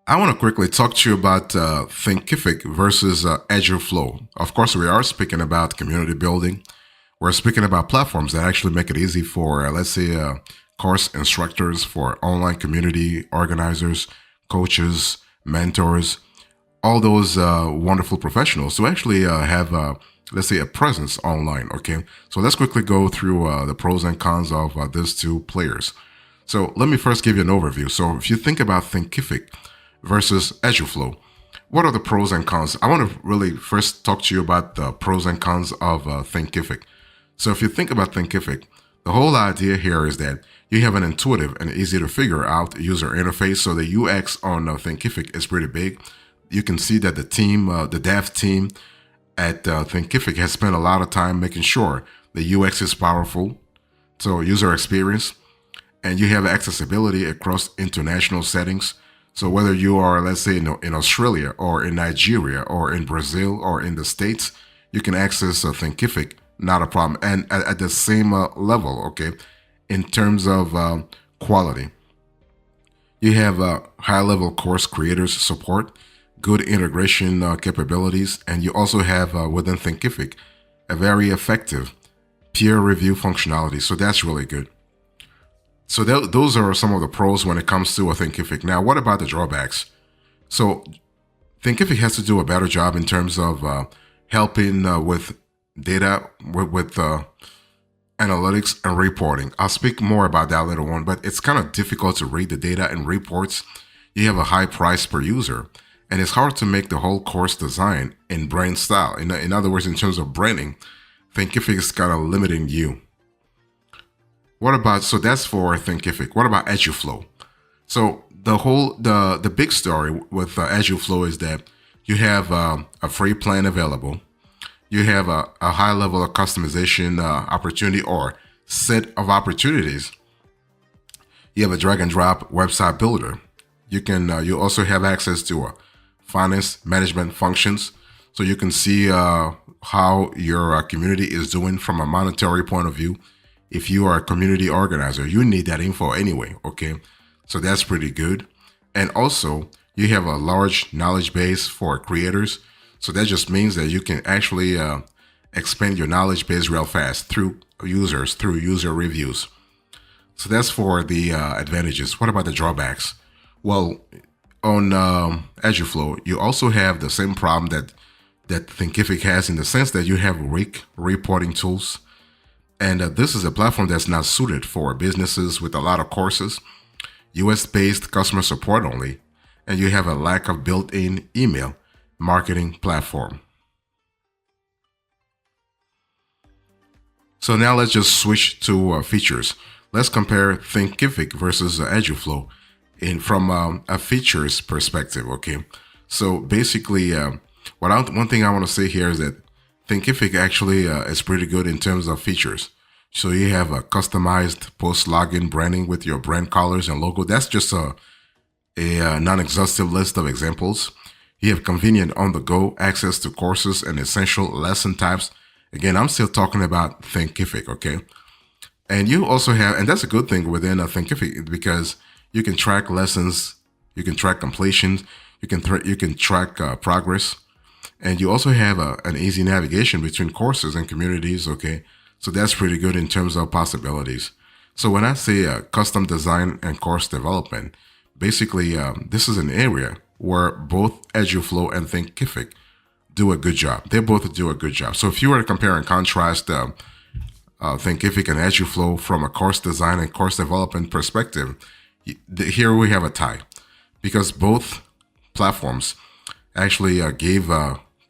I want to quickly talk to you about Thinkific versus Eduflow. Of course, we are speaking about community building. We're speaking about platforms that actually make it easy for, let's say, course instructors, for online community organizers, coaches, mentors, all those wonderful professionals to actually have, let's say, a presence online. Okay, so let's quickly go through the pros and cons of these two players. So let me first give you an overview. So if you think about Thinkific versus Eduflow, what are the pros and cons? I want to really first talk to you about the pros and cons of Thinkific. So if you think about Thinkific, the whole idea here is that you have an intuitive and easy to figure out user interface. So the UX on Thinkific is pretty big. You can see that the team, the dev team at Thinkific has spent a lot of time making sure the UX is powerful. So user experience, and you have accessibility across international settings. So whether you are, let's say, in Australia or in Nigeria or in Brazil or in the States, you can access Thinkific, not a problem. And at the same level, okay, in terms of quality, you have high-level course creators support, good integration capabilities, and you also have within Thinkific a very effective peer review functionality. So that's really good. So those are some of the pros when it comes to a Thinkific. Now, what about the drawbacks? So Thinkific has to do a better job in terms of helping with data, with analytics and reporting. I'll speak more about that later on, but it's kind of difficult to read the data and reports. You have a high price per user, and it's hard to make the whole course design in brand style. In other words, in terms of branding, Thinkific is kind of limiting you. What about, so that's for Thinkific. What about Eduflow? So the big story with Eduflow is that you have a free plan available. You have a high level of customization opportunity or set of opportunities. You have a drag and drop website builder. You also have access to finance management functions. So you can see how your community is doing from a monetary point of view. If you are a community organizer, you need that info anyway, okay? So that's pretty good. And also, you have a large knowledge base for creators. So that just means that you can actually expand your knowledge base real fast through user reviews. So that's for the advantages. What about the drawbacks? Well, on Eduflow, you also have the same problem that Thinkific has, in the sense that you have weak reporting tools. And this is a platform that's not suited for businesses with a lot of courses, US-based customer support only, and you have a lack of built-in email marketing platform. So now let's just switch to features. Let's compare Thinkific versus Eduflow from a features perspective, okay? So basically, one thing I want to say here is that Thinkific actually is pretty good in terms of features. So you have a customized post-login branding with your brand colors and logo. That's just a non-exhaustive list of examples. You have convenient on-the-go access to courses and essential lesson types. Again, I'm still talking about Thinkific, okay? And you also have, and that's a good thing within Thinkific, because you can track lessons, you can track completions, you can track progress. And you also have an easy navigation between courses and communities, okay? So that's pretty good in terms of possibilities. So when I say custom design and course development, basically this is an area where both Eduflow and Thinkific do a good job. They both do a good job. So if you were to compare and contrast Thinkific and Eduflow from a course design and course development perspective, here we have a tie, because both platforms actually gave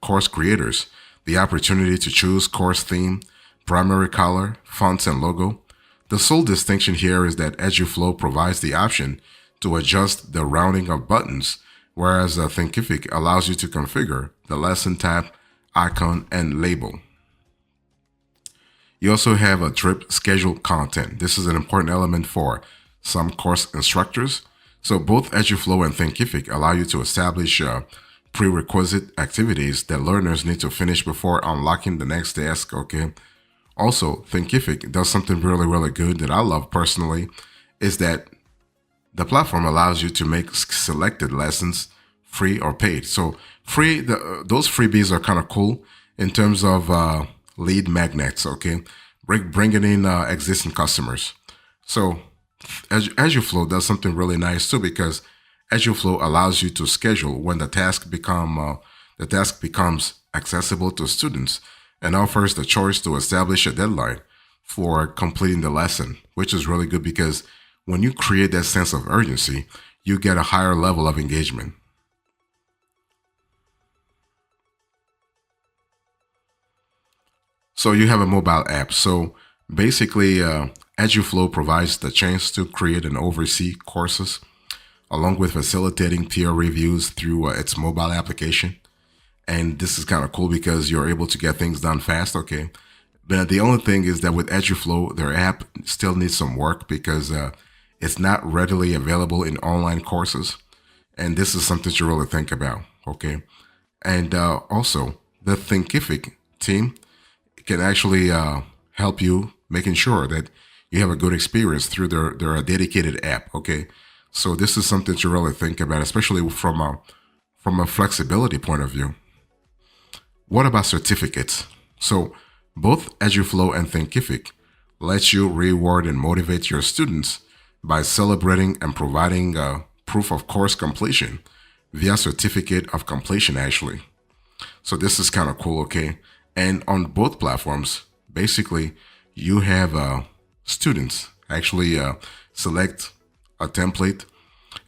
course creators the opportunity to choose course theme, primary color, fonts, and logo. The sole distinction here is that Eduflow provides the option to adjust the rounding of buttons, whereas Thinkific allows you to configure the lesson type, icon, and label. You also have a drip schedule content. This is an important element for some course instructors. So both Eduflow and Thinkific allow you to establish prerequisite activities that learners need to finish before unlocking the next task, okay? Also, Thinkific does something really, really good that I love personally, is that The platform allows you to make selected lessons free or paid. So free, those freebies are kind of cool in terms of lead magnets. Okay, bringing in existing customers. So Eduflow does something really nice too, because Eduflow allows you to schedule when the task becomes accessible to students, and offers the choice to establish a deadline for completing the lesson, which is really good because when you create that sense of urgency, you get a higher level of engagement. So you have a mobile app. So basically, Eduflow provides the chance to create and oversee courses, along with facilitating peer reviews through its mobile application. And this is kind of cool because you're able to get things done fast. Okay, but the only thing is that with Eduflow, their app still needs some work because it's not readily available in online courses. And this is something to really think about. Okay, and also the Thinkific team can actually help you making sure that you have a good experience through their dedicated app. Okay, so this is something to really think about, especially from a flexibility point of view. What about certificates? So both Eduflow and Thinkific let you reward and motivate your students by celebrating and providing proof of course completion via certificate of completion, actually. So this is kind of cool, okay? And on both platforms, basically, you have students actually select a template.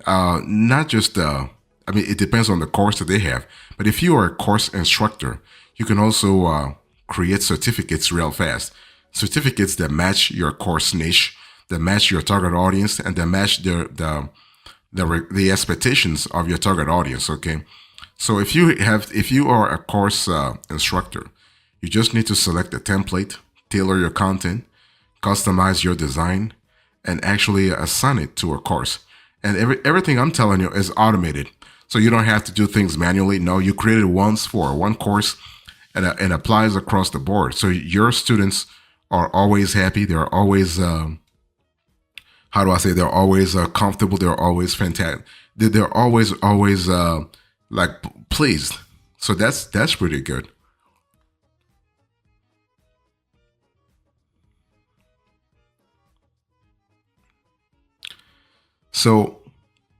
Not just, I mean, it depends on the course that they have. But if you are a course instructor, you can also create certificates real fast. Certificates that match your course niche, that match your target audience, and that match the expectations of your target audience. Okay, so if you are a course instructor, you just need to select a template, tailor your content, customize your design, and actually assign it to a course. And everything I'm telling you is automated, so you don't have to do things manually. No, you create it once for one course, and applies across the board. So your students are always happy. They're always how do I say? They're always comfortable. They're always fantastic. They're always like pleased. So that's pretty good. So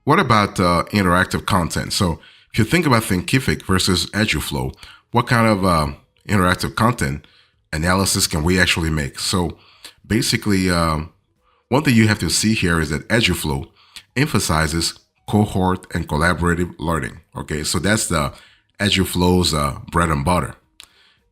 what about interactive content? So if you think about Thinkific versus Eduflow, what kind of interactive content analysis can we actually make? So basically, one thing you have to see here is that Eduflow emphasizes cohort and collaborative learning. Okay, so that's the Eduflow's bread and butter.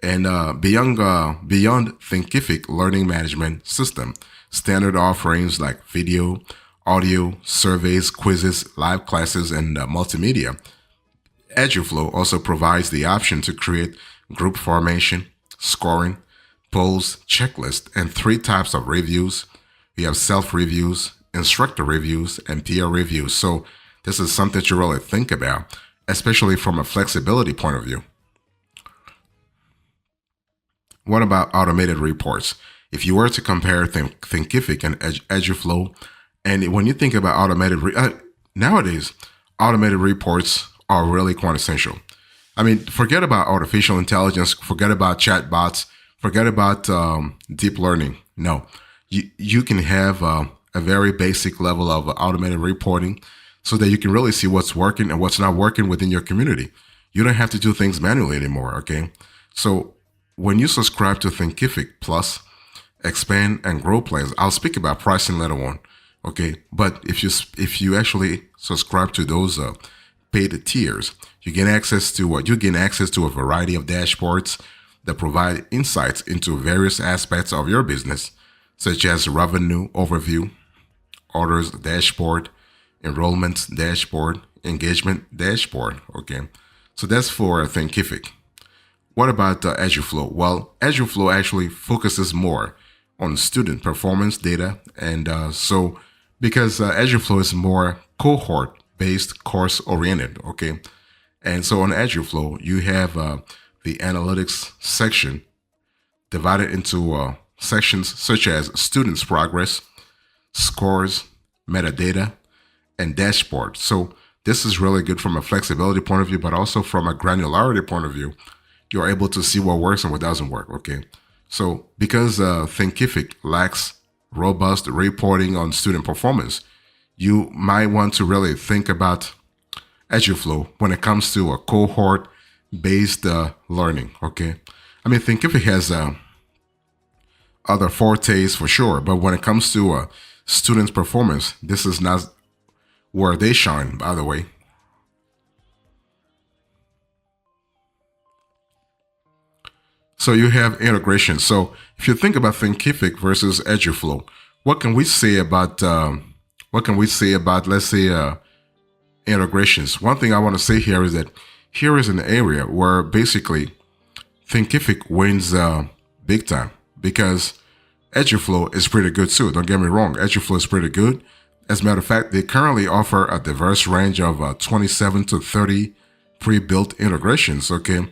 And beyond Thinkific learning management system, standard offerings like video, audio, surveys, quizzes, live classes, and multimedia, Eduflow also provides the option to create group formation, scoring, polls, checklist, and three types of reviews. We have self-reviews, instructor reviews, and peer reviews. So this is something to really think about, especially from a flexibility point of view. What about automated reports? If you were to compare Thinkific and Eduflow, and when you think about nowadays, automated reports are really quintessential. I mean, forget about artificial intelligence, forget about chatbots, forget about deep learning. No, you can have a very basic level of automated reporting so that you can really see what's working and what's not working within your community. You don't have to do things manually anymore, okay? So when you subscribe to Thinkific Plus, expand and grow plans, I'll speak about pricing later on, okay? But if you actually subscribe to those paid tiers, you gain access to what? You gain access to a variety of dashboards that provide insights into various aspects of your business, such as revenue overview, orders dashboard, enrollment dashboard, engagement dashboard. Okay, so that's for Thinkific. What about Eduflow? Well, Eduflow actually focuses more on student performance data, and so because Eduflow is more cohort-based, course-oriented. Okay, and so on Eduflow, you have the analytics section divided into sections such as students' progress, scores, metadata, and dashboard. So this is really good from a flexibility point of view, but also from a granularity point of view. You're able to see what works and what doesn't work, okay? So because Thinkific lacks robust reporting on student performance, you might want to really think about Eduflow when it comes to a cohort-based learning, okay? I mean, Thinkific has other fortes for sure, but when it comes to students' performance, this is not where they shine, by the way. So you have integration. So if you think about Thinkific versus Eduflow, what can we say about let's say integrations? One thing I want to say here is that here is an area where basically Thinkific wins big time because Eduflow is pretty good too. Don't get me wrong, Eduflow is pretty good. As a matter of fact, they currently offer a diverse range of 27 to 30 pre-built integrations, okay?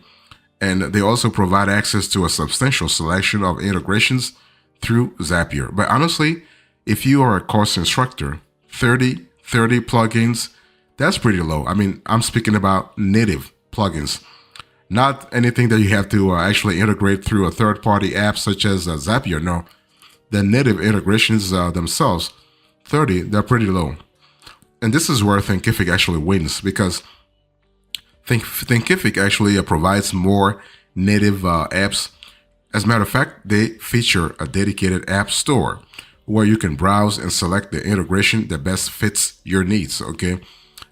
And they also provide access to a substantial selection of integrations through Zapier. But honestly, if you are a course instructor, 30 plugins, that's pretty low. I mean, I'm speaking about native plugins, not anything that you have to actually integrate through a third-party app such as Zapier. No, the native integrations themselves, 30, they're pretty low. And this is where Thinkific actually wins because Thinkific actually provides more native apps. As a matter of fact, they feature a dedicated app store where you can browse and select the integration that best fits your needs, okay?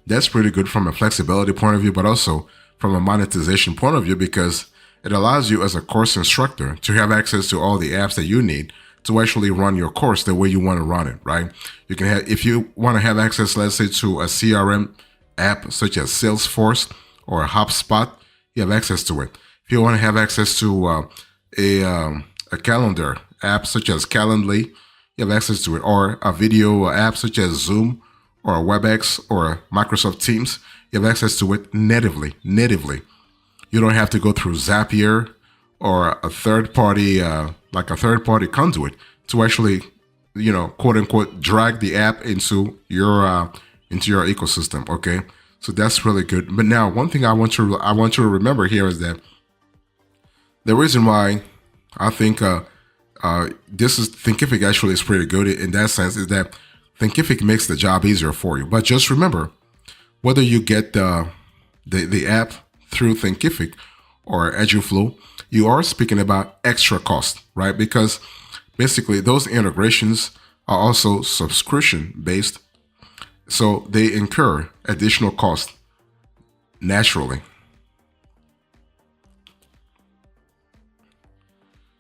That's pretty good from a flexibility point of view, but also from a monetization point of view because it allows you as a course instructor to have access to all the apps that you need to actually run your course the way you want to run it, right? You can have, if you want to have access, let's say, to a CRM app such as Salesforce or HubSpot, you have access to it. If you want to have access to a calendar app such as Calendly, you have access to it, or a video app such as Zoom or WebEx or Microsoft Teams, you have access to it natively. You don't have to go through Zapier or a third party, like a third party conduit to actually, quote unquote, drag the app into your ecosystem. Okay, so that's really good. But now, one thing I want you to remember here is that the reason why I think Thinkific actually is pretty good in that sense is that Thinkific makes the job easier for you. But just remember, whether you get the app through Thinkific or Eduflow, you are speaking about extra cost, right? Because basically those integrations are also subscription based, so they incur additional cost naturally.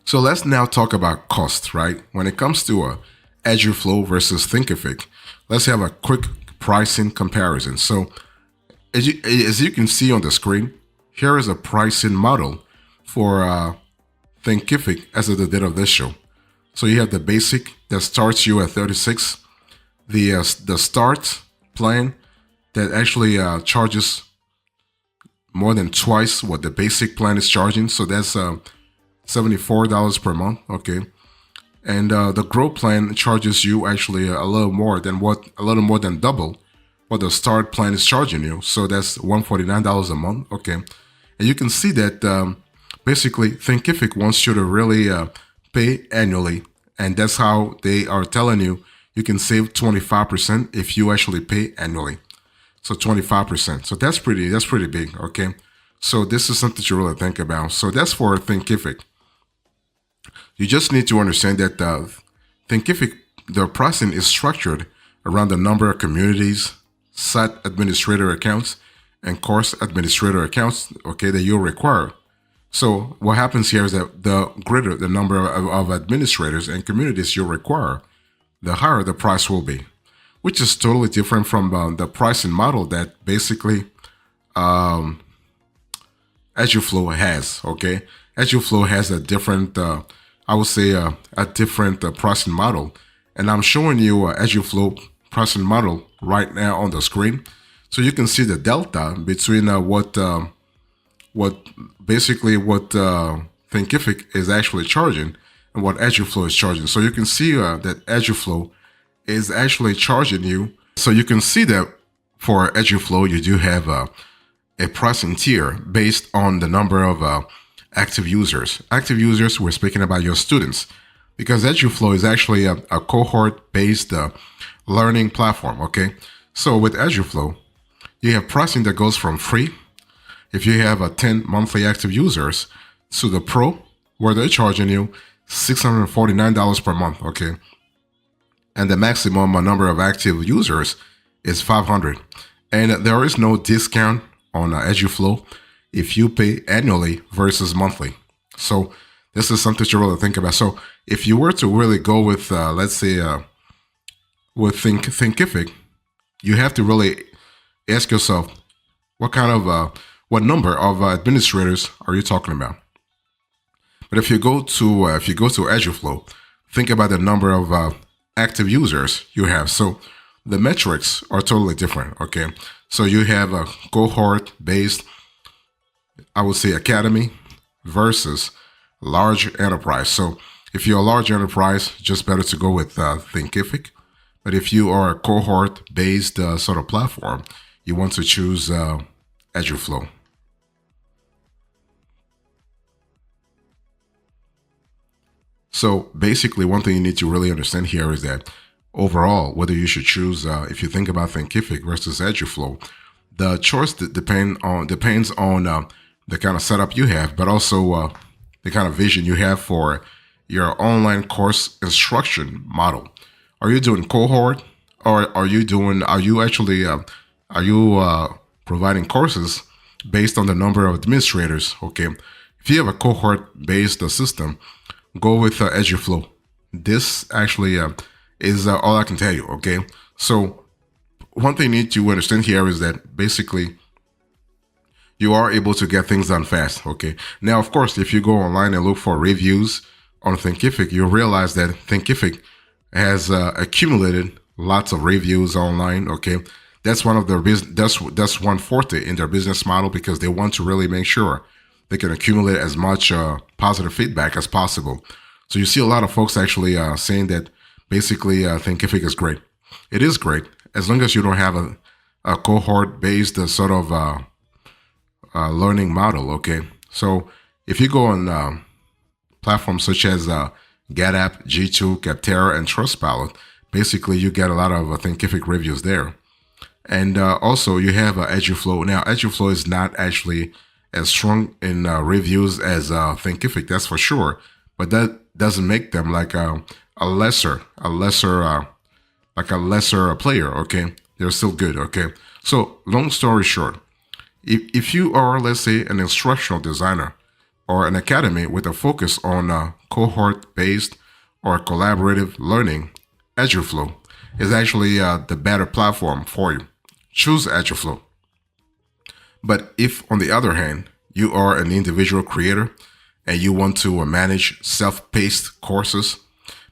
So let's now talk about cost, right? When it comes to Eduflow versus Thinkific, let's have a quick pricing comparison. So as you can see on the screen, here is a pricing model for Thinkific as of the date of this show. So you have the basic that starts you at 36, the start plan that actually charges more than twice what the basic plan is charging. So that's $74 per month, okay. And the Grow plan charges you actually a little more than double what the Start plan is charging you. So that's $149 a month, okay. And you can see that basically Thinkific wants you to really pay annually, and that's how they are telling you you can save 25% if you actually pay annually. So 25%. So that's pretty big, okay. So this is something to really think about. So that's for Thinkific. You just need to understand that Thinkific, the pricing is structured around the number of communities, site administrator accounts, and course administrator accounts, okay, that you'll require. So what happens here is that the greater the number of administrators and communities you require, the higher the price will be, which is totally different from the pricing model that basically Eduflow has, okay? Eduflow has a different, I would say a different pricing model. And I'm showing you Eduflow pricing model right now on the screen. So you can see the delta between what Thinkific is actually charging and what Eduflow is charging. So you can see that Eduflow is actually charging you So you can see that for Eduflow, you do have a pricing tier based on the number of active users. Active users, we're speaking about your students, because Eduflow is actually a cohort-based learning platform, okay? So with Eduflow, you have pricing that goes from free, if you have 10 monthly active users, to the pro, where they're charging you $649 per month, okay? And the maximum number of active users is 500. And there is no discount on Eduflow if you pay annually versus monthly. So this is something to really think about. So if you were to really go with, let's say, with Thinkific, you have to really ask yourself, what number of administrators are you talking about? But if you go to Eduflow, think about the number of active users you have. So the metrics are totally different. Okay, so you have a cohort-based, I would say, academy versus large enterprise. So if you're a large enterprise, just better to go with Thinkific. But if you are a cohort-based sort of platform, you want to choose Eduflow. So basically, one thing you need to really understand here is that overall, whether you should choose, if you think about Thinkific versus Eduflow, the choice depends on the kind of setup you have, but also the kind of vision you have for your online course instruction model. Are you doing cohort, or are you actually providing courses based on the number of administrators? Okay, if you have a cohort-based system, go with Eduflow. This actually is all I can tell you. Okay, so one thing you need to understand here is that basically you are able to get things done fast. Okay, now of course, if you go online and look for reviews on Thinkific, you'll realize that Thinkific has accumulated lots of reviews online. Okay, that's one of their that's one forte in their business model, because they want to really make sure they can accumulate as much positive feedback as possible. So you see a lot of folks actually saying that basically Thinkific is great. It is great as long as you don't have a cohort-based sort of learning model. Okay, so if you go on platforms such as GetApp, G2, Capterra, and Trustpilot, basically you get a lot of Thinkific reviews there. And also you have Eduflow. Now Eduflow is not actually as strong in reviews as Thinkific, that's for sure. But that doesn't make them like a lesser player. Okay, they're still good. Okay, so long story short, if you are, let's say, an instructional designer or an academy with a focus on cohort-based or collaborative learning, Eduflow is actually the better platform for you. Choose Eduflow. But if, on the other hand, you are an individual creator and you want to manage self-paced courses,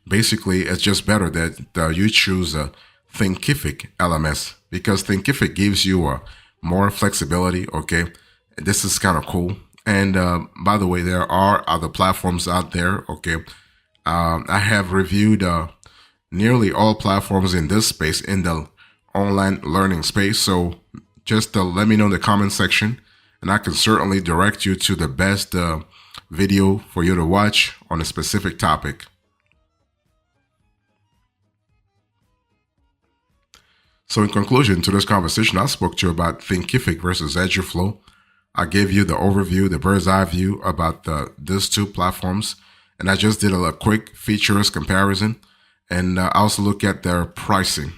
basically it's just better that you choose a Thinkific LMS, because Thinkific gives you more flexibility. Okay, this is kind of cool. And by the way, there are other platforms out there. Okay, I have reviewed nearly all platforms in this space, in the online learning space. So just let me know in the comment section, and I can certainly direct you to the best video for you to watch on a specific topic. So in conclusion to this conversation, I spoke to you about Thinkific versus Eduflow. I gave you the overview, the bird's eye view about these two platforms, and I just did a quick features comparison, and I also look at their pricing.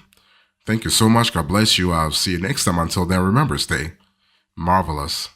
Thank you so much. God bless you. I'll see you next time. Until then, remember, stay marvelous.